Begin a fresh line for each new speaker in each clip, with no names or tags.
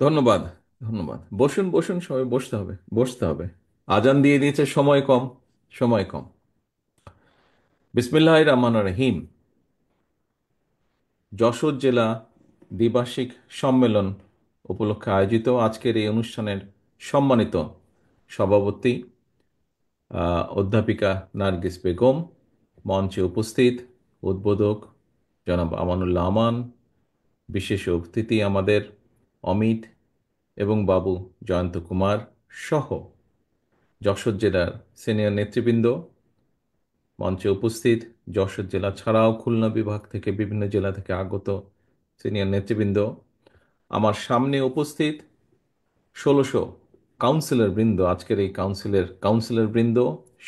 ধন্যবাদ। ধন্যবাদ। বসুন বসুন, সবাই বসতে হবে, বসতে হবে। আজান দিয়ে দিয়েছে, সময় কম, সময় কম। বিসমিল্লাহির রহমানির রহিম। যশোর জেলা দ্বিবার্ষিক সম্মেলন উপলক্ষে আয়োজিত আজকের এই অনুষ্ঠানের সম্মানিত সভাপতি অধ্যাপিকা নার্গিস বেগম, মঞ্চে উপস্থিত উদ্বোধক জনাব আমানুল্লাহ আমান, বিশেষ অতিথি আমাদের অমিত এবং বাবু জয়ন্ত কুমার সহ যশোর জেলার সিনিয়র নেতৃবৃন্দ, মঞ্চে উপস্থিত যশোর জেলা ছাড়াও খুলনা বিভাগ থেকে বিভিন্ন জেলা থেকে আগত সিনিয়র নেতৃবৃন্দ, আমার সামনে উপস্থিত ১৬০০ কাউন্সিলর বৃন্দ, আজকের এই কাউন্সিলর বৃন্দ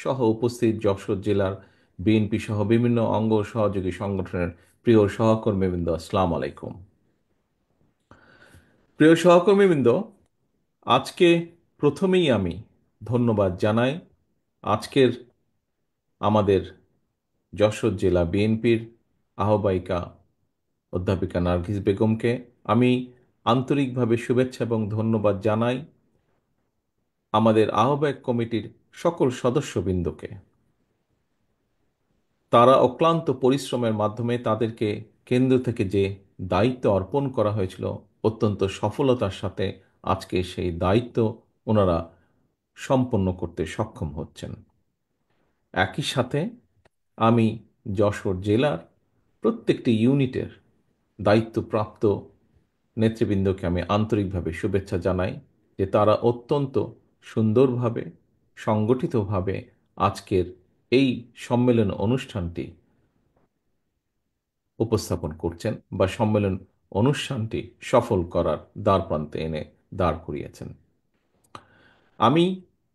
সহ উপস্থিত যশোর জেলার বিএনপি সহ বিভিন্ন অঙ্গ সহযোগী সংগঠনের প্রিয় সহকর্মীবৃন্দ, আসসালামু আলাইকুম। প্রিয় সহকর্মীবৃন্দ, আজকে প্রথমেই আমি ধন্যবাদ জানাই আজকের আমাদের যশোর জেলা বিএনপির আহ্বায়িকা অধ্যাপিকা নার্গিস বেগমকে। আমি আন্তরিকভাবে শুভেচ্ছা এবং ধন্যবাদ জানাই আমাদের আহ্বায়ক কমিটির সকল সদস্যবৃন্দকে। তারা অক্লান্ত পরিশ্রমের মাধ্যমে তাদেরকে কেন্দ্র থেকে যে দায়িত্ব অর্পণ করা হয়েছিল, অত্যন্ত সফলতার সাথে আজকে সেই দায়িত্ব ওনারা সম্পন্ন করতে সক্ষম হচ্ছেন। একই সাথে আমি যশোর জেলার প্রত্যেকটি ইউনিটের দায়িত্বপ্রাপ্ত নেতৃবৃন্দকে আমি আন্তরিকভাবে শুভেচ্ছা জানাই যে তারা অত্যন্ত সুন্দরভাবে, সংগঠিতভাবে আজকের এই সম্মেলন অনুষ্ঠানটি উপস্থাপন করছেন বা সম্মেলন অনুষ্ঠানটি সফল করার দ্বারপ্রান্তে এনে দাঁড় করিয়েছেন। আমি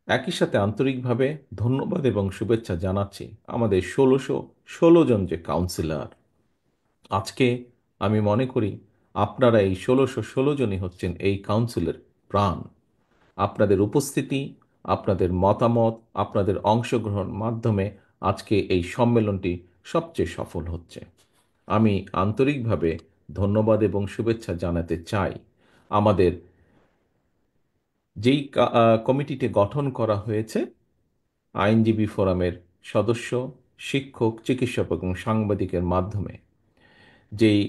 একই সাথে আন্তরিকভাবে ধন্যবাদ এবং শুভেচ্ছা জানাচ্ছি আমাদের ১৬১৬ জন যে কাউন্সিলর। আজকে আমি মনে করি আপনারা এই ১৬১৬ জনই হচ্ছেন এই কাউন্সিলের প্রাণ। আপনাদের উপস্থিতি, আপনাদের মতামত, আপনাদের অংশগ্রহণ মাধ্যমে আজকে এই সম্মেলনটি সবচেয়ে সফল হচ্ছে। আমি আন্তরিকভাবে ধন্যবাদ এবং শুভেচ্ছা জানাতে চাই আমাদের যেই কমিটিটি গঠন করা হয়েছে, আইনজীবী ফোরামের সদস্য, শিক্ষক, চিকিৎসক এবং সাংবাদিকের মাধ্যমে যেই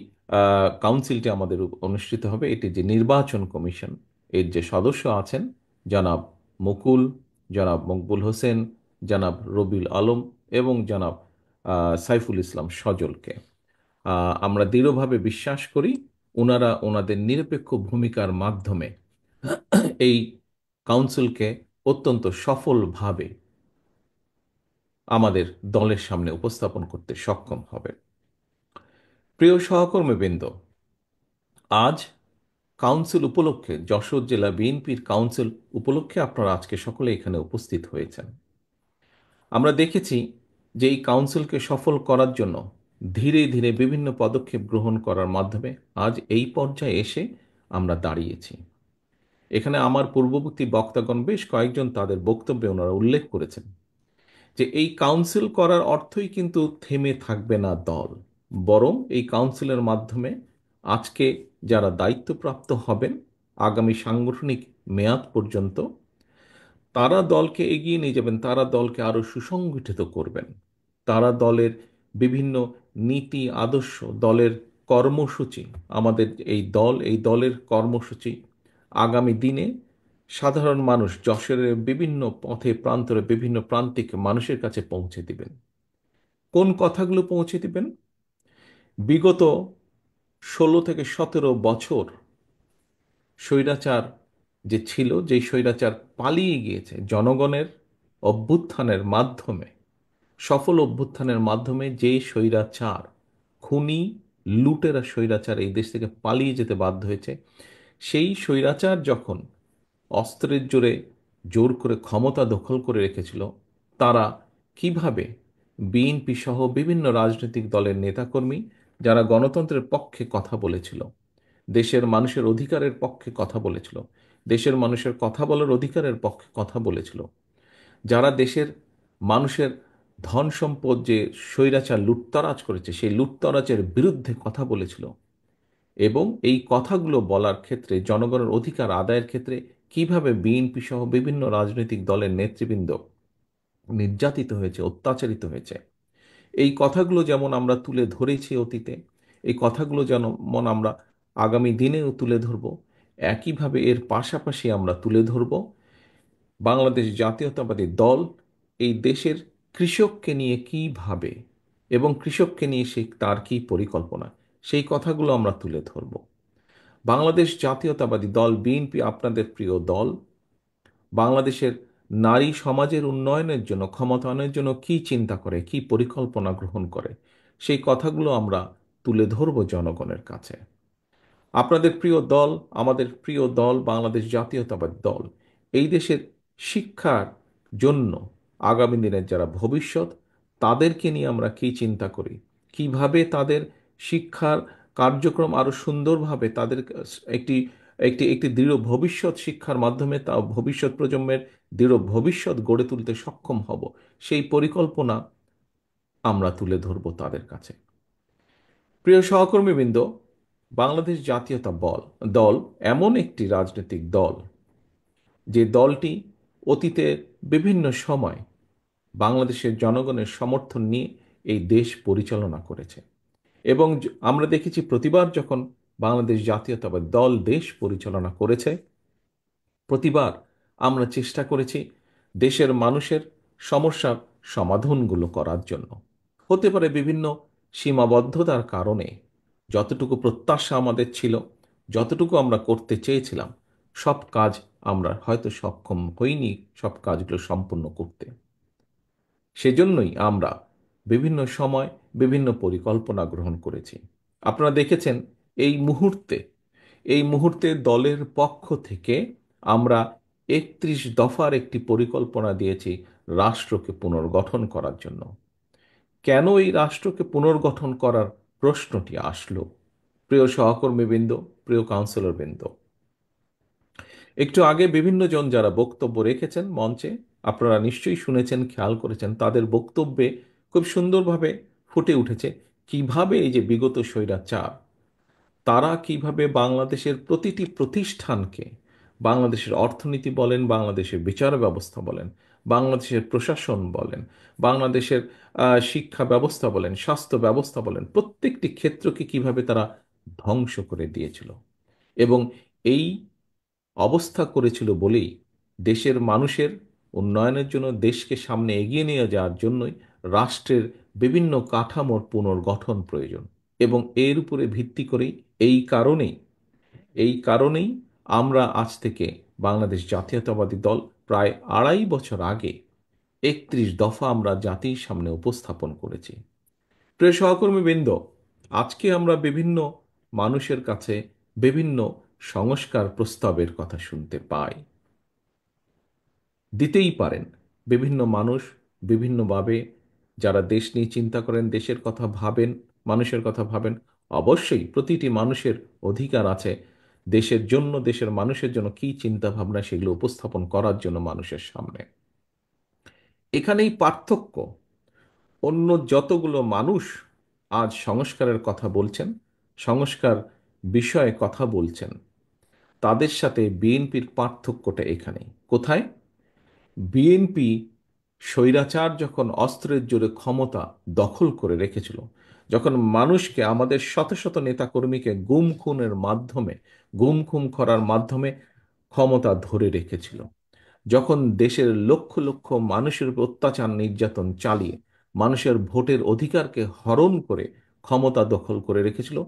কাউন্সিলটি আমাদের অনুষ্ঠিত হবে, এটি যে নির্বাচন কমিশন, এর যে সদস্য আছেন জনাব মুকুল, জনাব মকবুল হোসেন, জনাব রবিউল আলম এবং জনাব সাইফুল ইসলাম সজলকে আমরা দৃঢ়ভাবে বিশ্বাস করি ওনারা ওনাদের নিরপেক্ষ ভূমিকার মাধ্যমে এই কাউন্সিলকে অত্যন্ত সফলভাবে আমাদের দলের সামনে উপস্থাপন করতে সক্ষম হবে। প্রিয় সহকর্মীবৃন্দ, আজ কাউন্সিল উপলক্ষে, যশোর জেলা বিএনপির কাউন্সিল উপলক্ষে আপনারা আজকে সকলে এখানে উপস্থিত হয়েছেন। আমরা দেখেছি যে এই কাউন্সিলকে সফল করার জন্য ধীরে ধীরে বিভিন্ন পদক্ষেপ গ্রহণ করার মাধ্যমে আজ এই পর্যায়ে এসে আমরা দাঁড়িয়েছি। এখানে আমার পূর্ববর্তী বক্তাগণ বেশ কয়েকজন তাদের বক্তব্যে ওনারা উল্লেখ করেছেন যে এই কাউন্সিল করার অর্থই কিন্তু থেমে থাকবে না দল, বরং এই কাউন্সিলের মাধ্যমে আজকে যারা দায়িত্বপ্রাপ্ত হবেন আগামী সাংগঠনিক মেয়াদ পর্যন্ত, তারা দলকে এগিয়ে নিয়ে যাবেন, তারা দলকে আরো সুসংগঠিত করবেন। তারা দলের বিভিন্ন নীতি আদর্শ, দলের কর্মসূচি, আমাদের এই দলের কর্মসূচি আগামী দিনে সাধারণ মানুষ, যশোরের বিভিন্ন পথে প্রান্তরে বিভিন্ন প্রান্তিক মানুষের কাছে পৌঁছে দিবেন। কোন কথাগুলো পৌঁছে দিবেন? বিগত ১৬ থেকে ১৭ বছর স্বৈরাচার যে ছিল, যেই স্বৈরাচার পালিয়ে গিয়েছে জনগণের অভ্যুত্থানের মাধ্যমে, সফল অভ্যুত্থানের মাধ্যমে যে স্বৈরাচার, খুনি লুটেরা স্বৈরাচার এই দেশ থেকে পালিয়ে যেতে বাধ্য হয়েছে, সেই স্বৈরাচার যখন অস্ত্রের জোরে জোর করে ক্ষমতা দখল করে রেখেছিল, তারা কিভাবে বিএনপি সহ বিভিন্ন রাজনৈতিক দলের নেতাকর্মী যারা গণতন্ত্রের পক্ষে কথা বলেছিল, দেশের মানুষের অধিকারের পক্ষে কথা বলেছিল, দেশের মানুষের কথা বলার অধিকারের পক্ষে কথা বলেছিল, যারা দেশের মানুষের ধন সম্পদ যে স্বৈরাচার লুটতরাজ করেছে সেই লুটতরাজের বিরুদ্ধে কথা বলেছিল, এবং এই কথাগুলো বলার ক্ষেত্রে, জনগণের অধিকার আদায়ের ক্ষেত্রে কিভাবে বিএনপি সহ বিভিন্ন রাজনৈতিক দলের নেতৃবৃন্দ নির্যাতিত হয়েছে, অত্যাচারিত হয়েছে, এই কথাগুলো যেমন আমরা তুলে ধরেছি অতীতে, এই কথাগুলো যেমন আমরা আগামী দিনেও তুলে ধরব, একইভাবে এর পাশাপাশি আমরা তুলে ধরব বাংলাদেশ জাতীয়তাবাদী দল এই দেশের কৃষককে নিয়ে কী ভাবে এবং কৃষককে নিয়ে সে তার কী পরিকল্পনা, সেই কথাগুলো আমরা তুলে ধরব। বাংলাদেশ জাতীয়তাবাদী দল বিএনপি আপনাদের প্রিয় দল বাংলাদেশের নারী সমাজের উন্নয়নের জন্য, ক্ষমতায়নের জন্য কি চিন্তা করে, কি পরিকল্পনা গ্রহণ করে, সেই কথাগুলো আমরা তুলে ধরব জনগণের কাছে। আপনাদের প্রিয় দল, আমাদের প্রিয় দল বাংলাদেশ জাতীয়তাবাদী দল এই দেশের শিক্ষার জন্য আগামী দিনের যারা ভবিষ্যৎ, তাদেরকে নিয়ে আমরা কি চিন্তা করি, কিভাবে তাদের শিক্ষার কার্যক্রম আরো সুন্দরভাবে তাদের একটি একটি একটি দৃঢ় ভবিষ্যৎ শিক্ষার মাধ্যমে তা ভবিষ্যৎ প্রজন্মের দৃঢ় ভবিষ্যৎ গড়ে তুলতে সক্ষম হব, সেই পরিকল্পনা আমরা তুলে ধরব তাদের কাছে। প্রিয় সহকর্মীবৃন্দ, বাংলাদেশ দল এমন একটি রাজনৈতিক দল যে দলটি অতীতে বিভিন্ন সময় বাংলাদেশের জনগণের সমর্থন নিয়ে এই দেশ পরিচালনা করেছে। এবং আমরা দেখেছি প্রতিবার যখন বাংলাদেশ জাতীয়তাবাদী দল দেশ পরিচালনা করেছে, প্রতিবার আমরা চেষ্টা করেছি দেশের মানুষের সমস্যার সমাধানগুলো করার জন্য। হতে পারে বিভিন্ন সীমাবদ্ধতার কারণে যতটুকু প্রত্যাশা আমাদের ছিল, যতটুকু আমরা করতে চেয়েছিলাম, সব কাজ আমরা হয়তো সক্ষম হইনি সব কাজগুলো সম্পূর্ণ করতে। সেজন্যই আমরা বিভিন্ন সময় বিভিন্ন পরিকল্পনা গ্রহণ করেছি। আপনারা দেখেছেন এই মুহূর্তে এই মুহূর্তে দলের পক্ষ থেকে আমরা ৩১ দফার একটি পরিকল্পনা দিয়েছি রাষ্ট্রকে পুনর্গঠন করার জন্য। কেন এই রাষ্ট্রকে পুনর্গঠন করার প্রশ্নটি আসলো? প্রিয় সহকর্মীবৃন্দ, প্রিয় কাউন্সিলরবৃন্দ, একটু আগে বিভিন্ন জন যারা বক্তব্য রেখেছেন মঞ্চে, আপনারা নিশ্চয়ই শুনেছেন, খেয়াল করেছেন, তাদের বক্তব্যে খুব সুন্দরভাবে ফুটে উঠেছে কিভাবে এই যে বিগত স্বৈরাচার, তারা কিভাবে বাংলাদেশের প্রতিটি প্রতিষ্ঠানকে, বাংলাদেশের অর্থনীতি বলেন, বাংলাদেশের বিচার ব্যবস্থা বলেন, বাংলাদেশের প্রশাসন বলেন, বাংলাদেশের শিক্ষা ব্যবস্থা বলেন, স্বাস্থ্য ব্যবস্থা বলেন, প্রত্যেকটি ক্ষেত্রকে কিভাবে তারা ধ্বংস করে দিয়েছিল। এবং এই অবস্থা করেছিল বলেই দেশের মানুষের উন্নয়নের জন্য, দেশকে সামনে এগিয়ে নিয়ে যাওয়ার জন্যই রাষ্ট্রের বিভিন্ন কাঠামোর পুনর্গঠন প্রয়োজন। এবং এর উপরে ভিত্তি করেই এই কারণেই আমরা আজ থেকে বাংলাদেশ জাতীয়তাবাদী দল প্রায় ২.৫ বছর আগে ৩১ দফা আমরা জাতির সামনে উপস্থাপন করেছি। প্রিয় সহকর্মীবৃন্দ, আজকে আমরা বিভিন্ন মানুষের কাছে বিভিন্ন সংস্কার প্রস্তাবের কথা শুনতে পাই। দিতেই পারেন বিভিন্ন মানুষ বিভিন্নভাবে, যারা দেশ নিয়ে চিন্তা করেন, দেশের কথা ভাবেন, মানুষের কথা ভাবেন, অবশ্যই প্রতিটি মানুষের অধিকার আছে দেশের জন্য, দেশের মানুষের জন্য কি চিন্তা ভাবনা সেগুলো উপস্থাপন করার জন্য মানুষের সামনে। এখানেই পার্থক্য। অন্য যতগুলো মানুষ আজ সংস্কারের কথা বলছেন, সংস্কার বিষয়ে কথা বলছেন, তাদের সাথে বিএনপির পার্থক্যটা এখানেই। কোথায়? বিএনপি স্বৈরাচার যখন অস্ত্রের জোরে ক্ষমতা দখল করে রেখেছিল, যখন মানুষকে, আমাদের শত শত নেতাকর্মীকে গুম খুন করার মাধ্যমে ক্ষমতা ধরে রেখেছিল, যখন দেশের লক্ষ লক্ষ মানুষের উপর অত্যাচার নির্যাতন চালিয়ে মানুষের ভোটের অধিকারকে হরণ করে ক্ষমতা দখল করে রেখেছিল,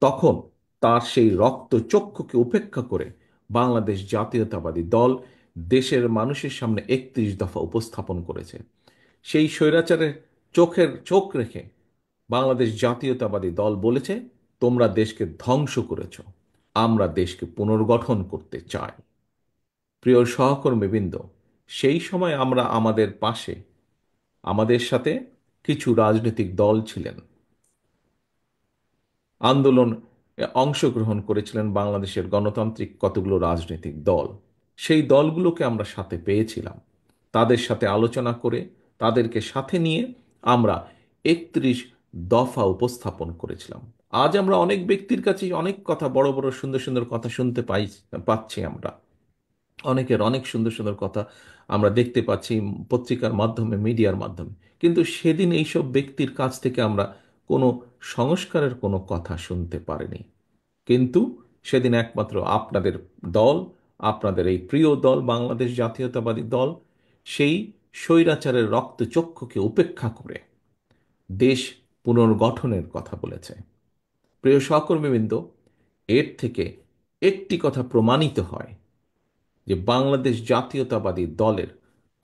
তখন তার সেই রক্তচক্ষুকে উপেক্ষা করে বাংলাদেশ জাতীয়তাবাদী দল দেশের মানুষের সামনে ৩১ দফা উপস্থাপন করেছে। সেই স্বৈরাচারের চোখ রেখে বাংলাদেশ জাতীয়তাবাদী দল বলেছে, তোমরা দেশকে ধ্বংস করেছ, আমরা দেশকে পুনর্গঠন করতে চাই। প্রিয় সহকর্মীবৃন্দ, সেই সময় আমরা আমাদের পাশে, আমাদের সাথে কিছু রাজনৈতিক দল ছিলেন, আন্দোলন অংশগ্রহণ করেছিলেন বাংলাদেশের গণতান্ত্রিক কতগুলো রাজনৈতিক দল। সেই দলগুলোকে আমরা সাথে পেয়েছিলাম, তাদের সাথে আলোচনা করে, তাদেরকে সাথে নিয়ে আমরা ৩১ দফা উপস্থাপন করেছিলাম। আজ আমরা অনেক ব্যক্তির কাছে অনেক কথা, বড় বড় সুন্দর সুন্দর কথা শুনতে পাচ্ছি আমরা। অনেকের অনেক সুন্দর সুন্দর কথা আমরা দেখতে পাচ্ছি পত্রিকার মাধ্যমে, মিডিয়ার মাধ্যমে। কিন্তু সেদিন এইসব ব্যক্তির কাছ থেকে আমরা কোনো সংস্কারের কোনো কথা শুনতে পারিনি। কিন্তু সেদিন একমাত্র আপনাদের দল, আপনাদের এই প্রিয় দল বাংলাদেশ জাতীয়তাবাদী দল, সেই স্বৈরাচারের রক্তচক্ষুকে উপেক্ষা করে দেশ পুনর্গঠনের কথা বলেছে। প্রিয় সহকর্মীবৃন্দ, এর থেকে একটি কথা প্রমাণিত হয় যে বাংলাদেশ জাতীয়তাবাদী দলের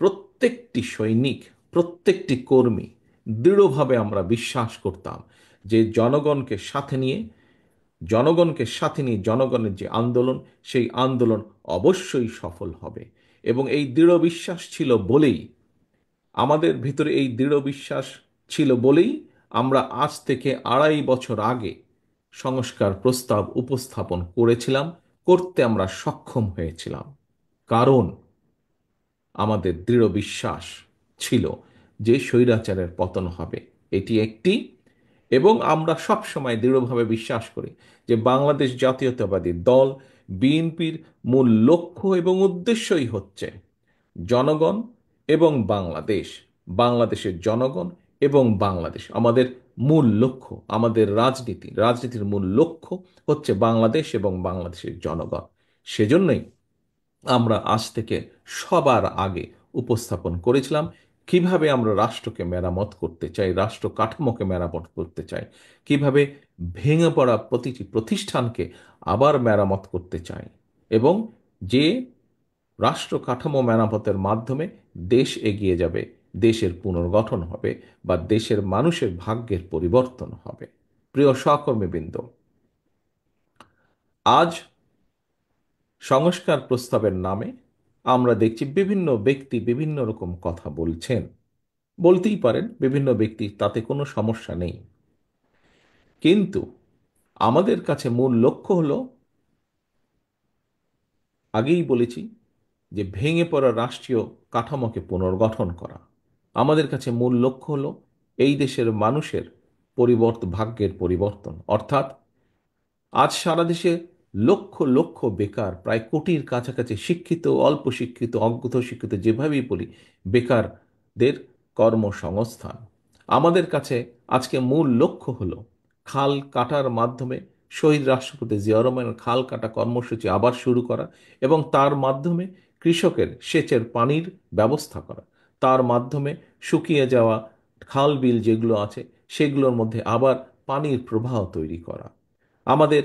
প্রত্যেকটি সৈনিক, প্রত্যেকটি কর্মী দৃঢ়ভাবে আমরা বিশ্বাস করতাম যে জনগণকে সাথে নিয়ে জনগণের যে আন্দোলন, সেই আন্দোলন অবশ্যই সফল হবে। এবং এই দৃঢ় বিশ্বাস ছিল বলেই, আমাদের ভিতরে এই দৃঢ় বিশ্বাস ছিল বলেই আমরা আজ থেকে 2.5 বছর আগে সংস্কার প্রস্তাব উপস্থাপন করেছিলাম, করতে আমরা সক্ষম হয়েছিলাম। কারণ আমাদের দৃঢ় বিশ্বাস ছিল যে স্বৈরাচারের পতন হবে, এটি একটি। এবং আমরা সব সময় দৃঢ়ভাবে বিশ্বাস করি যে বাংলাদেশ জাতীয়তাবাদী দল বিএনপির মূল লক্ষ্য এবং উদ্দেশ্যই হচ্ছে জনগণ এবং বাংলাদেশ, বাংলাদেশের জনগণ এবং বাংলাদেশ। আমাদের মূল লক্ষ্য, আমাদের রাজনীতির মূল লক্ষ্য হচ্ছে বাংলাদেশ এবং বাংলাদেশের জনগণ। সেজন্যই আমরা আজ থেকে সবার আগে উপস্থাপন করেছিলাম কিভাবে আমরা রাষ্ট্রকে মেরামত করতে চাই, রাষ্ট্র কাঠামোকে মেরামত করতে চাই, কিভাবে ভেঙে পড়া প্রতিটি প্রতিষ্ঠানকে আবার মেরামত করতে চাই, এবং যে রাষ্ট্র কাঠামো মেরামতের মাধ্যমে দেশ এগিয়ে যাবে, দেশের পুনর্গঠন হবে, বা দেশের মানুষের ভাগ্যের পরিবর্তন হবে। প্রিয় সহকর্মীবৃন্দ, আজ সংস্কার প্রস্তাবের নামে আমরা দেখছি বিভিন্ন ব্যক্তি বিভিন্ন রকম কথা বলছেন। বলতেই পারেন বিভিন্ন ব্যক্তি, তাতে কোনো সমস্যা নেই। কিন্তু আমাদের কাছে মূল লক্ষ্য হলো, আগেই বলেছি, যে ভেঙে পড়া রাষ্ট্রীয় কাঠামোকে পুনর্গঠন করা। আমাদের কাছে মূল লক্ষ্য হলো এই দেশের মানুষের ভাগ্যের পরিবর্তন। অর্থাৎ আজ সারা দেশে লক্ষ লক্ষ বেকার, প্রায় কোটির কাছাকাছি শিক্ষিত, অল্প শিক্ষিত, অজ্ঞ শিক্ষিত, যেভাবেই বলি, বেকারদের কর্মসংস্থান। আমাদের কাছে আজকে মূল লক্ষ্য হলো খাল কাটার মাধ্যমে শহীদ রাষ্ট্রপতি জিয়াউর রহমানের খাল কাটা কর্মসূচি আবার শুরু করা, এবং তার মাধ্যমে কৃষকের সেচের পানির ব্যবস্থা করা, তার মাধ্যমে শুকিয়ে যাওয়া খাল বিল যেগুলো আছে সেগুলোর মধ্যে আবার পানির প্রবাহ তৈরি করা। আমাদের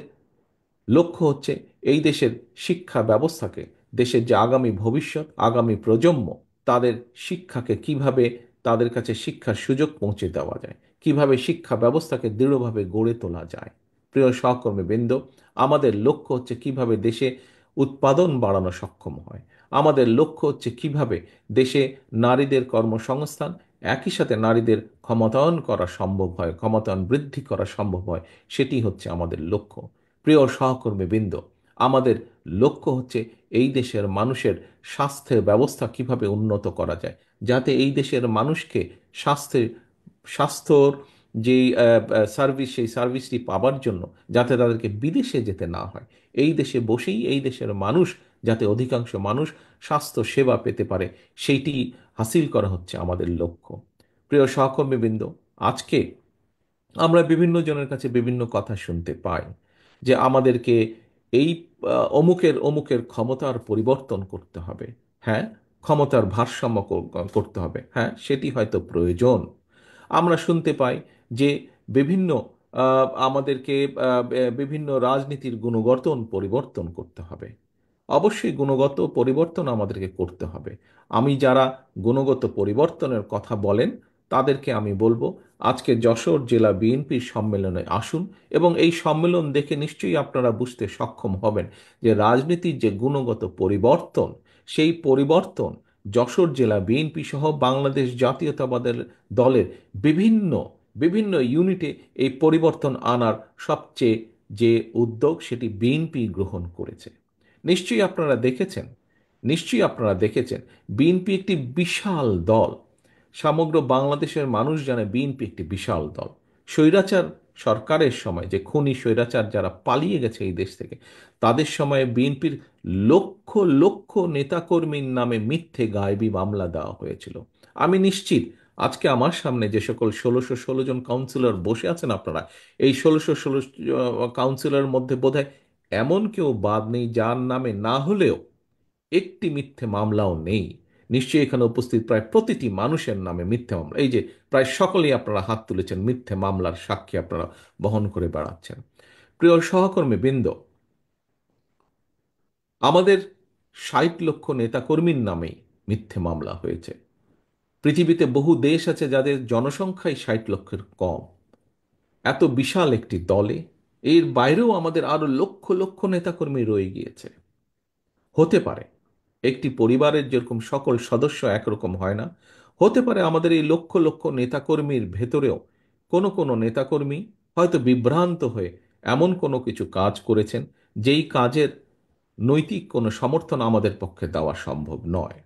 লক্ষ্য হচ্ছে এই দেশের শিক্ষা ব্যবস্থাকে, দেশের যে আগামী ভবিষ্যৎ, আগামী প্রজন্ম, তাদের শিক্ষাকে কিভাবে, তাদের কাছে শিক্ষার সুযোগ পৌঁছে দেওয়া যায়, কিভাবে শিক্ষা ব্যবস্থাকে দৃঢ়ভাবে গড়ে তোলা যায়। প্রিয় সহকর্মীবৃন্দ, আমাদের লক্ষ্য হচ্ছে কিভাবে দেশে উৎপাদন বাড়ানো সক্ষম হয়। আমাদের লক্ষ্য হচ্ছে কিভাবে দেশে নারীদের কর্মসংস্থান, একই সাথে নারীদের ক্ষমতায়ন করা সম্ভব হয়, ক্ষমতায়ন বৃদ্ধি করা সম্ভব হয়, সেটি হচ্ছে আমাদের লক্ষ্য। প্রিয় সহকর্মীবৃন্দ, আমাদের লক্ষ্য হচ্ছে এই দেশের মানুষের স্বাস্থ্যের ব্যবস্থা কিভাবে উন্নত করা যায়, যাতে এই দেশের মানুষকে স্বাস্থ্যর যে সার্ভিস, সেই সার্ভিসটি পাবার জন্য যাতে তাদেরকে বিদেশে যেতে না হয়, এই দেশে বসেই এই দেশের মানুষ, যাতে অধিকাংশ মানুষ স্বাস্থ্য সেবা পেতে পারে, সেইটি হাসিল করা হচ্ছে আমাদের লক্ষ্য। প্রিয় সহকর্মীবৃন্দ, আজকে আমরা বিভিন্ন জনের কাছে বিভিন্ন কথা শুনতে পাই যে আমাদেরকে এই অমুকের অমুকের ক্ষমতার পরিবর্তন করতে হবে। হ্যাঁ, ক্ষমতার ভারসাম্য করতে হবে। হ্যাঁ, সেটি হয়তো প্রয়োজন। আমরা শুনতে পাই যে বিভিন্ন আমাদেরকে বিভিন্ন রাজনীতির গুণগত পরিবর্তন করতে হবে। অবশ্যই গুণগত পরিবর্তন আমাদেরকে করতে হবে। আমি যারা গুণগত পরিবর্তনের কথা বলেন তাদেরকে আমি বলবো, আজকে যশোর জেলা বিএনপির সম্মেলনে আসুন, এবং এই সম্মেলন দেখে নিশ্চয়ই আপনারা বুঝতে সক্ষম হবেন যে রাজনীতির যে গুণগত পরিবর্তন, সেই পরিবর্তন যশোর জেলা বিএনপি সহ বাংলাদেশ জাতীয়তাবাদের দলের বিভিন্ন বিভিন্ন ইউনিটে এই পরিবর্তন আনার সবচেয়ে যে উদ্যোগ, সেটি বিএনপি গ্রহণ করেছে। নিশ্চয়ই আপনারা দেখেছেন, বিএনপি একটি বিশাল দল। সমগ্র বাংলাদেশের মানুষ জানে বিএনপি একটি বিশাল দল। স্বৈরাচার সরকারের সময়, যে খুনি স্বৈরাচার যারা পালিয়ে গেছে এই দেশ থেকে, তাদের সময়ে বিএনপির লক্ষ লক্ষ নেতাকর্মীর নামে মিথ্যে গায়েবী মামলা দেওয়া হয়েছিল। আমি নিশ্চিত আজকে আমার সামনে যে সকল 1616 জন কাউন্সিলর বসে আছেন, আপনারা এই 1616 কাউন্সিলরের মধ্যে বোধহয় এমন কেউ বাদ নেই যার নামে না হলেও একটি মিথ্যে মামলাও নেই। নিশ্চয়ই এখানে উপস্থিত প্রায় প্রতিটি মানুষের নামে মিথ্যে মামলা, এই যে প্রায় সকলেই আপনারা হাত তুলেছেন, মিথ্যে মামলার সাক্ষী আপনারা বহন করে বেড়াচ্ছেন। প্রিয় সহকর্মী বৃন্দ, আমাদের 60 লক্ষ নেতাকর্মীর নামেই মিথ্যে মামলা হয়েছে। পৃথিবীতে বহু দেশ আছে যাদের জনসংখ্যাই 60 লক্ষের কম। এত বিশাল একটি দলে এর বাইরেও আমাদের আরো লক্ষ লক্ষ নেতাকর্মী রয়ে গিয়েছে। হতে পারে একটি পরিবারের যেরকম সকল সদস্য একরকম হয় না, হতে পারে আমাদের এই লক্ষ লক্ষ নেতাকর্মীর ভেতরেও কোনো কোনো নেতাকর্মী হয়তো বিভ্রান্ত হয়ে এমন কোনো কিছু কাজ করেছেন যেই কাজের নৈতিক কোনো সমর্থন আমাদের পক্ষে দেওয়া সম্ভব নয়।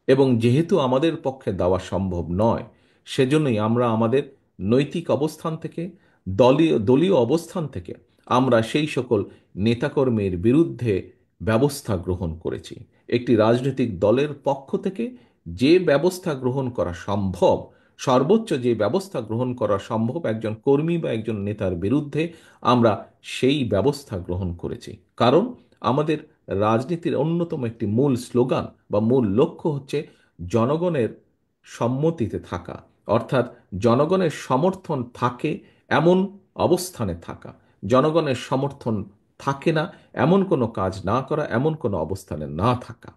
এবং যেহেতু আমাদের পক্ষে দেওয়া সম্ভব নয়, সেজন্যই আমরা আমাদের নৈতিক অবস্থান থেকে, দলীয় দলীয় অবস্থান থেকে আমরা সেই সকল নেতাকর্মীর বিরুদ্ধে ব্যবস্থা গ্রহণ করেছি। একটি রাজনৈতিক দলের পক্ষ থেকে যে ব্যবস্থা গ্রহণ করা সম্ভব, সর্বোচ্চ যে ব্যবস্থা গ্রহণ করা সম্ভব একজন কর্মী বা একজন নেতার বিরুদ্ধে, আমরা সেই ব্যবস্থা গ্রহণ করেছি। কারণ আমাদের রাজনীতির অন্যতম একটি মূল স্লোগান বা মূল লক্ষ্য হচ্ছে জনগণের সম্মতিতে থাকা, অর্থাৎ জনগণের সমর্থন থাকে এমন অবস্থানে থাকা, জনগণের সমর্থন থাকে না এমন কোনো কাজ না করা, এমন কোনো অবস্থানে না থাকা।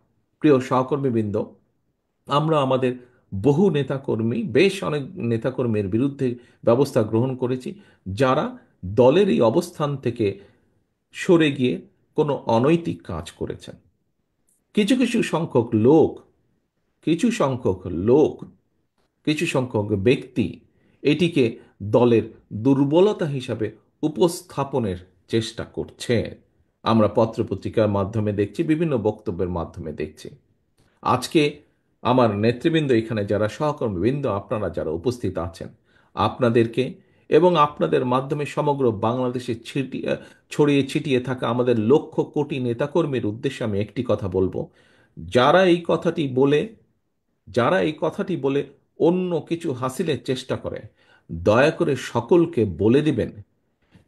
প্রিয় সহকর্মীবৃন্দ, আমরা আমাদের বহু নেতাকর্মী, বেশ অনেক নেতাকর্মীর বিরুদ্ধে ব্যবস্থা গ্রহণ করেছি যারা দলের এই অবস্থান থেকে সরে গিয়ে কোনো অনৈতিক কাজ করেছেন। কিছু কিছু সংখ্যক লোক, কিছু সংখ্যক লোক, কিছু সংখ্যক ব্যক্তি এটিকে দলের দুর্বলতা হিসাবে উপস্থাপনের চেষ্টা করছে। আমরা পত্রপত্রিকার মাধ্যমে দেখছি, বিভিন্ন বক্তব্যের মাধ্যমে দেখছি। আজকে আমার নেতৃবৃন্দ, এখানে যারা সহকর্মীবৃন্দ, আপনারা যারা উপস্থিত আছেন, আপনাদেরকে এবং আপনাদের মাধ্যমে সমগ্র বাংলাদেশে ছড়িয়ে ছিটিয়ে থাকা আমাদের লক্ষ কোটি নেতাকর্মীর উদ্দেশ্যে আমি একটি কথা বলবো। যারা এই কথাটি বলে যারা এই কথাটি বলে অন্য কিছু হাসিলের চেষ্টা করে, দয়া করে সকলকে বলে দিবেন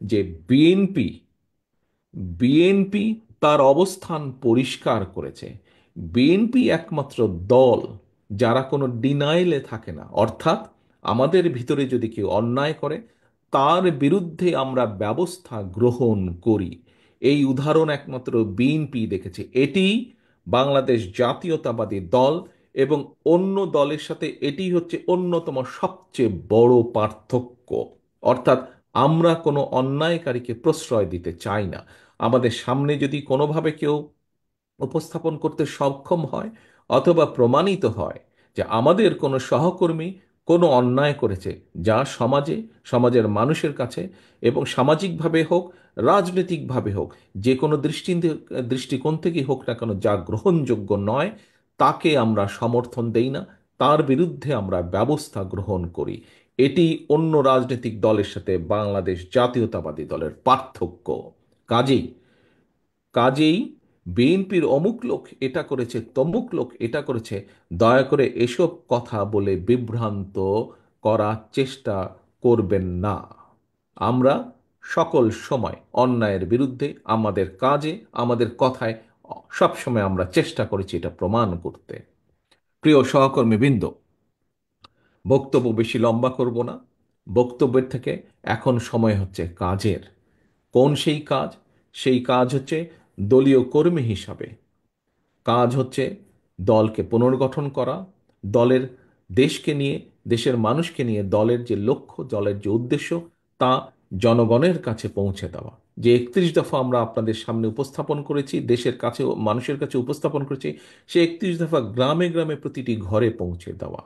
যে বিএনপি বিএনপি তার অবস্থান পরিষ্কার করেছে। বিএনপি একমাত্র দল যারা কোনো ডিনাইলে থাকে না, অর্থাৎ আমাদের ভিতরে যদি কেউ অন্যায় করে তার বিরুদ্ধে আমরা ব্যবস্থা গ্রহণ করি। এই উদাহরণ একমাত্র বিএনপি দেখেছে। এটি বাংলাদেশ জাতীয়তাবাদী দল এবং অন্য দলের সাথে এটি হচ্ছে অন্যতম সবচেয়ে বড় পার্থক্য। অর্থাৎ আমরা কোনো অন্যায়কারীকে প্রশ্রয় দিতে চাই না। আমাদের সামনে যদি কোনোভাবে কেউ উপস্থাপন করতে সক্ষম হয় অথবা প্রমাণিত হয় যে আমাদের কোনো সহকর্মী কোনো অন্যায় করেছে, যা সমাজের মানুষের কাছে এবং সামাজিকভাবে হোক, রাজনৈতিকভাবে হোক, যে কোনো দৃষ্টিকোণ থেকেই হোক না কেন, যা গ্রহণযোগ্য নয়, তাকে আমরা সমর্থন দেই না, তার বিরুদ্ধে আমরা ব্যবস্থা গ্রহণ করি। এটি অন্য রাজনৈতিক দলের সাথে বাংলাদেশ জাতীয়তাবাদী দলের পার্থক্য। কাজেই কাজেই বিএনপির অমুক লোক এটা করেছে, তমুক লোক এটা করেছে, দয়া করে এসব কথা বলে বিভ্রান্ত করার চেষ্টা করবেন না। আমরা সকল সময় অন্যায়ের বিরুদ্ধে আমাদের কাজে, আমাদের কথায় সবসময় আমরা চেষ্টা করেছি এটা প্রমাণ করতে। প্রিয় সহকর্মীবৃন্দ, বক্তব্য বেশি লম্বা করব না। বক্তব্যের থেকে এখন সময় হচ্ছে কাজের। কোন সেই কাজ? সেই কাজ হচ্ছে দলীয় কর্মী হিসাবে কাজ হচ্ছে দলকে পুনর্গঠন করা, দলের দেশকে নিয়ে, দেশের মানুষকে নিয়ে দলের যে লক্ষ্য, দলের যে উদ্দেশ্য, তা জনগণের কাছে পৌঁছে দেওয়া। যে 31 দফা আমরা আপনাদের সামনে উপস্থাপন করেছি, দেশের কাছে, মানুষের কাছে উপস্থাপন করেছি, সে 31 দফা গ্রামে গ্রামে প্রতিটি ঘরে পৌঁছে দেওয়া।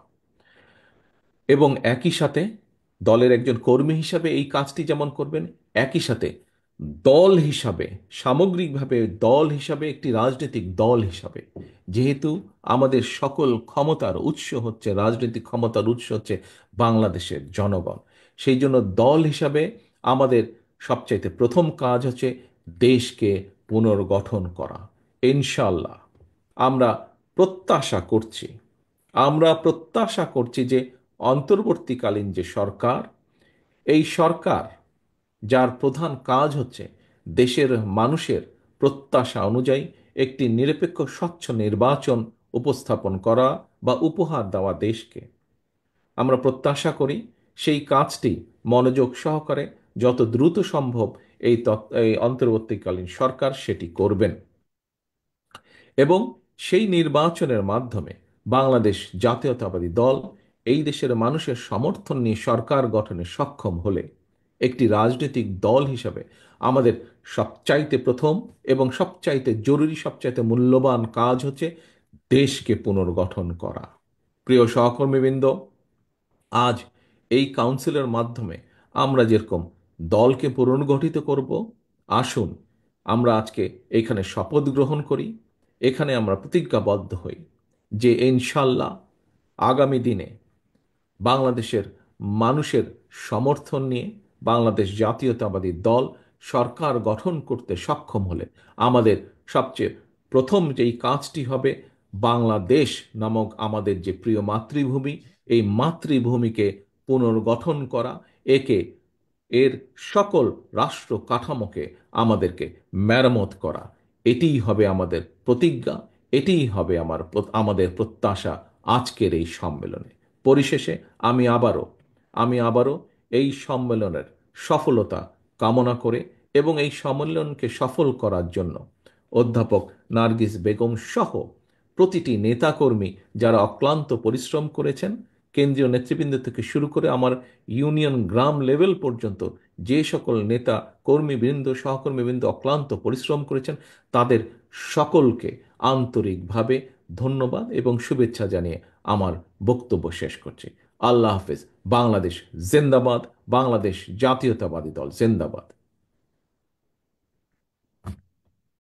এবং একই সাথে দলের একজন কর্মী হিসাবে এই কাজটি যেমন করবেন, একই সাথে দল হিসাবে, সামগ্রিকভাবে দল হিসাবে, একটি রাজনৈতিক দল হিসাবে, যেহেতু আমাদের সকল ক্ষমতার উৎস হচ্ছে, রাজনৈতিক ক্ষমতার উৎস হচ্ছে বাংলাদেশের জনগণ, সেই জন্য দল হিসাবে আমাদের সবচাইতে প্রথম কাজ হচ্ছে দেশকে পুনর্গঠন করা। ইনশাল্লাহ আমরা প্রত্যাশা করছি আমরা প্রত্যাশা করছি যে অন্তর্বর্তীকালীন যে সরকার, এই সরকার যার প্রধান কাজ হচ্ছে দেশের মানুষের প্রত্যাশা অনুযায়ী একটি নিরপেক্ষ স্বচ্ছ নির্বাচন উপস্থাপন করা বা উপহার দেওয়া দেশকে, আমরা প্রত্যাশা করি সেই কাজটি মনোযোগ সহকারে যত দ্রুত সম্ভব এই অন্তর্বর্তীকালীন সরকার সেটি করবেন এবং সেই নির্বাচনের মাধ্যমে বাংলাদেশ জাতীয়তাবাদী দল এই দেশের মানুষের সমর্থন নিয়ে সরকার গঠনে সক্ষম হলে একটি রাজনৈতিক দল হিসাবে আমাদের সবচাইতে প্রথম এবং সবচাইতে জরুরি, সবচাইতে মূল্যবান কাজ হচ্ছে দেশকে পুনর্গঠন করা। প্রিয় সহকর্মীবৃন্দ, আজ এই কাউন্সিলের মাধ্যমে আমরা যেরকম দলকে পুনর্গঠিত করব, আসুন আমরা আজকে এখানে শপথ গ্রহণ করি, এখানে আমরা প্রতিজ্ঞাবদ্ধ হই যে ইনশাল্লাহ আগামী দিনে বাংলাদেশের মানুষের সমর্থন নিয়ে বাংলাদেশ জাতীয়তাবাদী দল সরকার গঠন করতে সক্ষম হলে আমাদের সবচেয়ে প্রথম যেই কাজটি হবে, বাংলাদেশ নামক আমাদের যে প্রিয় মাতৃভূমি, এই মাতৃভূমিকে পুনর্গঠন করা, একে এর সকল রাষ্ট্র কাঠামোকে আমাদেরকে মেরামত করা। এটিই হবে আমাদের প্রতিজ্ঞা, এটিই হবে আমাদের প্রত্যাশা আজকের এই সম্মেলনে। পরিশেষে আমি আবারও এই সম্মেলনের সফলতা কামনা করে এবং এই সম্মেলনকে সফল করার জন্য অধ্যাপক নার্গিস বেগম সহ প্রতিটি নেতাকর্মী যারা অক্লান্ত পরিশ্রম করেছেন, কেন্দ্রীয় নেতৃবৃন্দ থেকে শুরু করে আমার ইউনিয়ন গ্রাম লেভেল পর্যন্ত যে সকল নেতা কর্মীবৃন্দ সহকর্মীবৃন্দ অক্লান্ত পরিশ্রম করেছেন, তাদের সকলকে আন্তরিকভাবে ধন্যবাদ এবং শুভেচ্ছা জানিয়ে আমার বক্তব্য শেষ করছি। আল্লাহ হাফেজ। বাংলাদেশ জিন্দাবাদ। বাংলাদেশ জাতীয়তাবাদী দল জিন্দাবাদ।